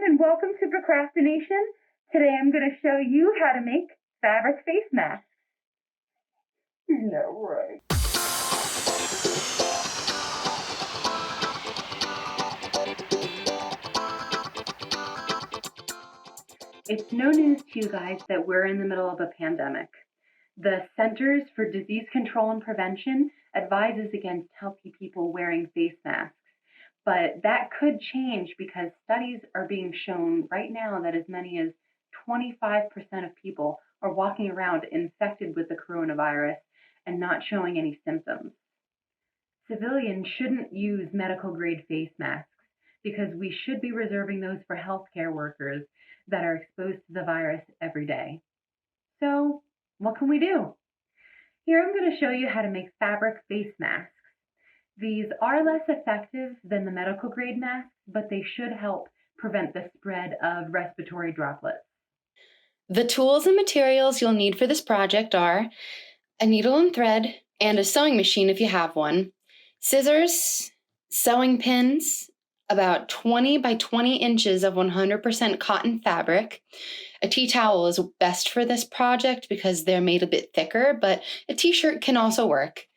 and welcome to Procrastination. Today I'm going to show you how to make fabric face masks. Yeah, right. It's no news to you guys that we're in the middle of a pandemic. The Centers for Disease Control and Prevention advises against healthy people wearing face masks. But that could change because studies are being shown right now that as many as 25% of people are walking around infected with the coronavirus and not showing any symptoms. Civilians shouldn't use medical grade face masks because we should be reserving those for healthcare workers that are exposed to the virus every day. So, what can we do? Here I'm going to show you how to make fabric face masks. These are less effective than the medical grade masks, but they should help prevent the spread of respiratory droplets. The tools and materials you'll need for this project are a needle and thread and a sewing machine if you have one, scissors, sewing pins, about 20 by 20 inches of 100% cotton fabric. A tea towel is best for this project because they're made a bit thicker, but a t-shirt can also work.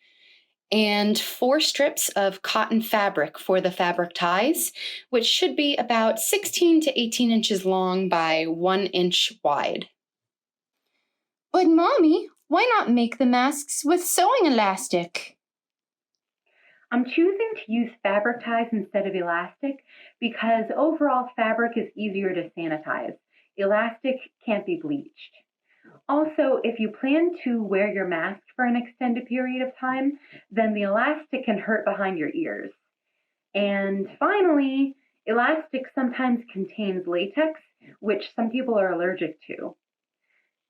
And 4 strips of cotton fabric for the fabric ties, which should be about 16 to 18 inches long by 1 inch wide. But Mommy, why not make the masks with sewing elastic? I'm choosing to use fabric ties instead of elastic because overall fabric is easier to sanitize. Elastic can't be bleached. Also, if you plan to wear your mask for an extended period of time, then the elastic can hurt behind your ears. And finally, elastic sometimes contains latex, which some people are allergic to.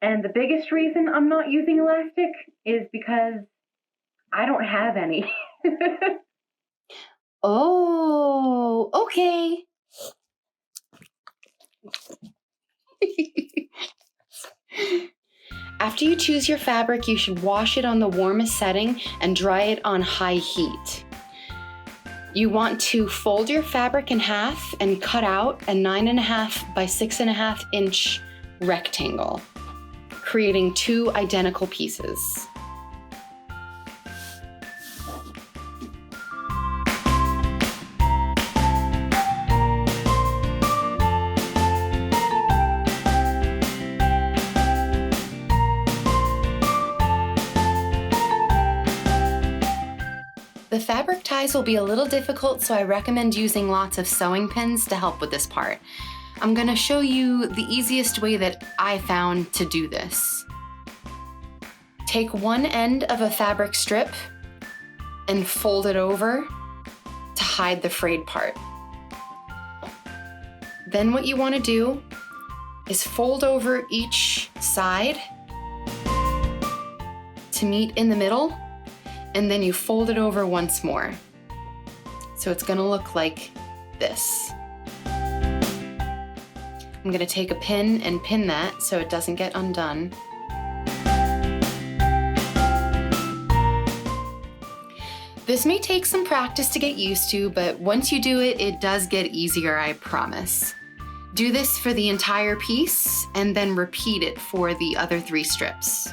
And the biggest reason I'm not using elastic is because I don't have any. Oh, okay. After you choose your fabric, you should wash it on the warmest setting and dry it on high heat. You want to fold your fabric in half and cut out a 9.5 by 6.5 inch rectangle, creating 2 identical pieces. The fabric ties will be a little difficult, so I recommend using lots of sewing pins to help with this part. I'm going to show you the easiest way that I found to do this. Take one end of a fabric strip and fold it over to hide the frayed part. Then what you want to do is fold over each side to meet in the middle, and then you fold it over once more. So it's gonna look like this. I'm gonna take a pin and pin that so it doesn't get undone. This may take some practice to get used to, but once you do it, it does get easier, I promise. Do this for the entire piece and then repeat it for the other 3 strips.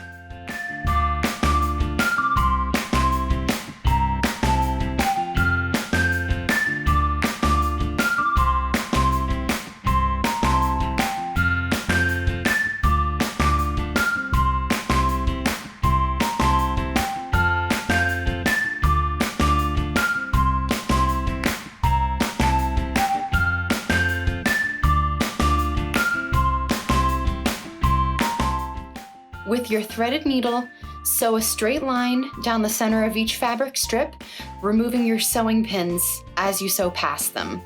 With your threaded needle, sew a straight line down the center of each fabric strip, removing your sewing pins as you sew past them.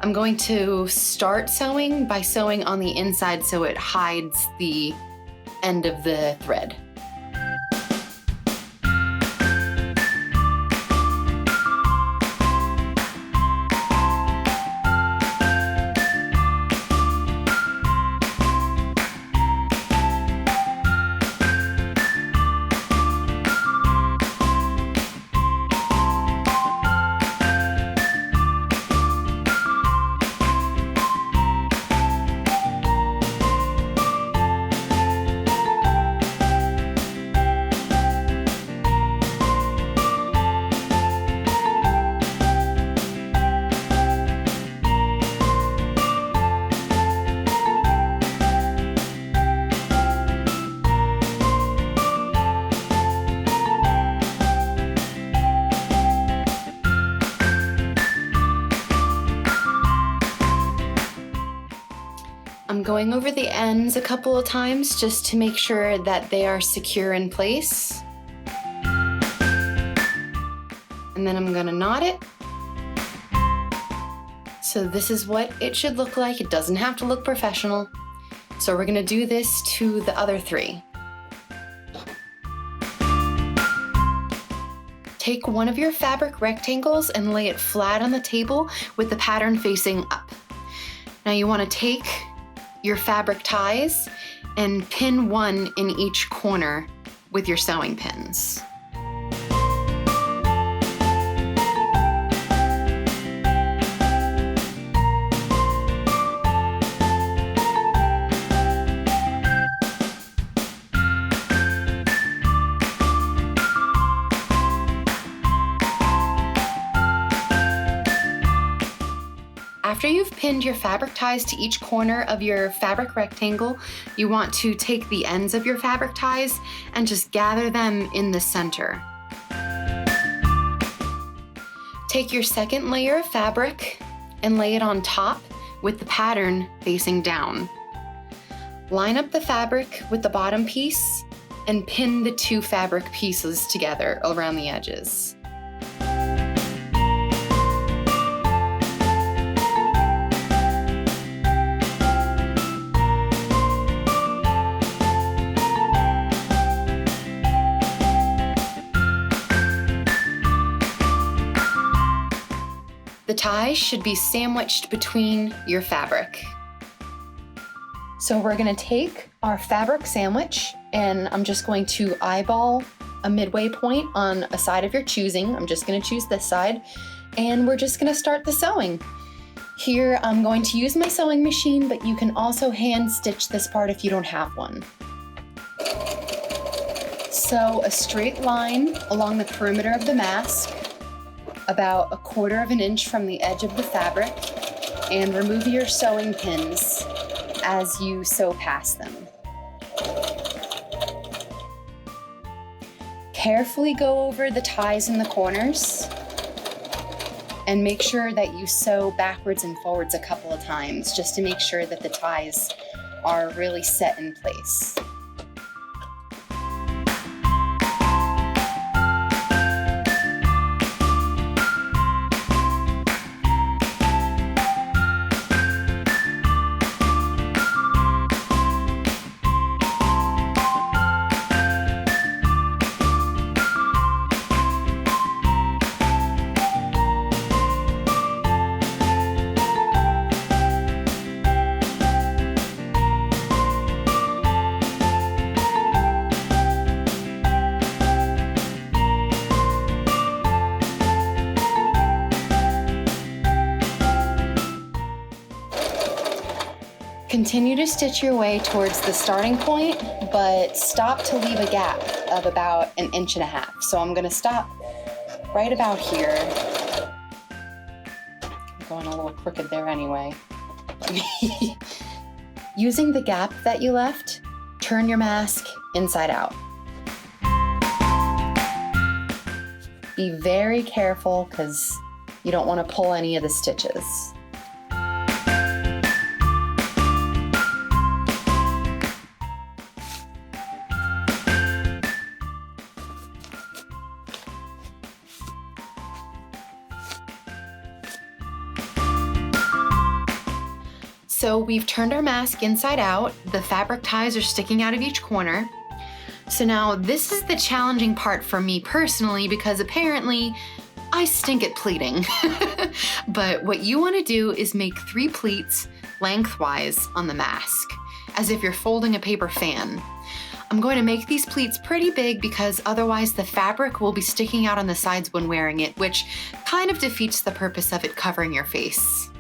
I'm going to start sewing by sewing on the inside so it hides the end of the thread. I'm going over the ends a couple of times just to make sure that they are secure in place. And then I'm gonna knot it. So this is what it should look like. It doesn't have to look professional. So we're gonna do this to the other 3. Take one of your fabric rectangles and lay it flat on the table with the pattern facing up. Now you wanna take your fabric ties and pin one in each corner with your sewing pins. After you've pinned your fabric ties to each corner of your fabric rectangle, you want to take the ends of your fabric ties and just gather them in the center. Take your second layer of fabric and lay it on top with the pattern facing down. Line up the fabric with the bottom piece and pin the 2 fabric pieces together around the edges. The ties should be sandwiched between your fabric. So we're gonna take our fabric sandwich and I'm just going to eyeball a midway point on a side of your choosing. I'm just gonna choose this side and we're just gonna start the sewing. Here I'm going to use my sewing machine, but you can also hand stitch this part if you don't have one. Sew a straight line along the perimeter of the mask, about 1/4 of an inch from the edge of the fabric, and remove your sewing pins as you sew past them. Carefully go over the ties in the corners and make sure that you sew backwards and forwards a couple of times just to make sure that the ties are really set in place. Continue to stitch your way towards the starting point, but stop to leave a gap of about 1.5 inches. So I'm gonna stop right about here. I'm going a little crooked there anyway. Using the gap that you left, turn your mask inside out. Be very careful because you don't want to pull any of the stitches. So we've turned our mask inside out. The fabric ties are sticking out of each corner. So now this is the challenging part for me personally because apparently I stink at pleating. But what you want to do is make 3 pleats lengthwise on the mask, as if you're folding a paper fan. I'm going to make these pleats pretty big because otherwise the fabric will be sticking out on the sides when wearing it, which kind of defeats the purpose of it covering your face.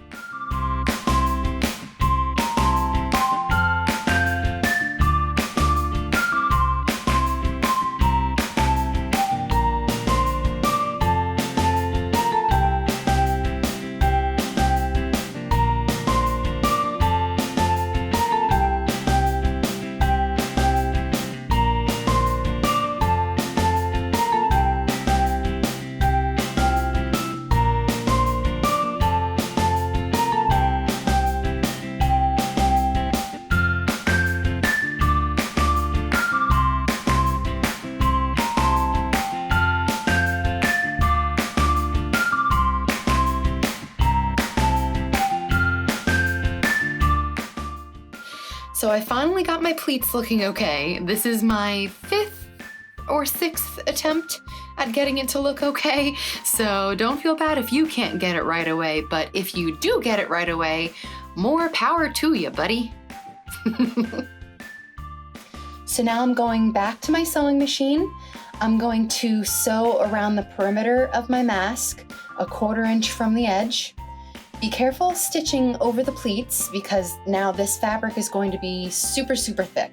So I finally got my pleats looking okay. This is my 5th or 6th attempt at getting it to look okay. So don't feel bad if you can't get it right away, but if you do get it right away, more power to you, buddy. So now I'm going back to my sewing machine. I'm going to sew around the perimeter of my mask, a 1/4 inch from the edge. Be careful stitching over the pleats because now this fabric is going to be super, super thick.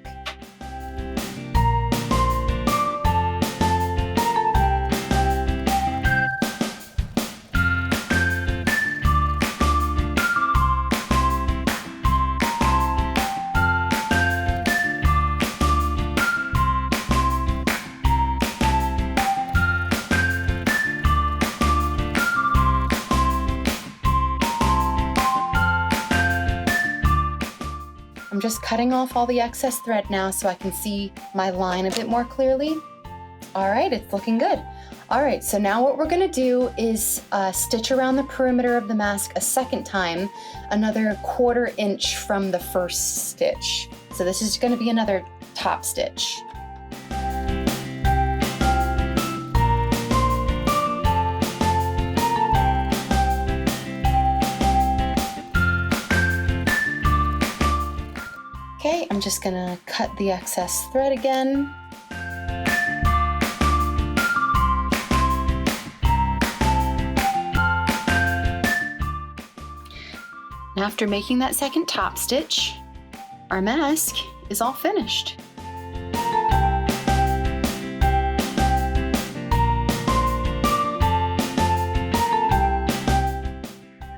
I'm just cutting off all the excess thread now so I can see my line a bit more clearly. All right, it's looking good. All right, so now what we're gonna do is stitch around the perimeter of the mask a second time, another 1/4 inch from the first stitch. So this is gonna be another top stitch. Okay, I'm just gonna cut the excess thread again. And after making that second top stitch, our mask is all finished.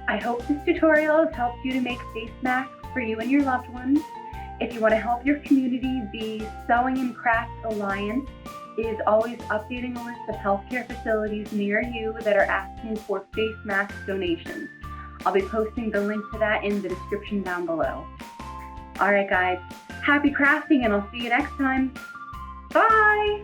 I hope this tutorial has helped you to make face masks for you and your loved ones. If you want to help your community, the Sewing and Crafts Alliance is always updating a list of healthcare facilities near you that are asking for face mask donations. I'll be posting the link to that in the description down below. All right, guys, happy crafting, and I'll see you next time. Bye!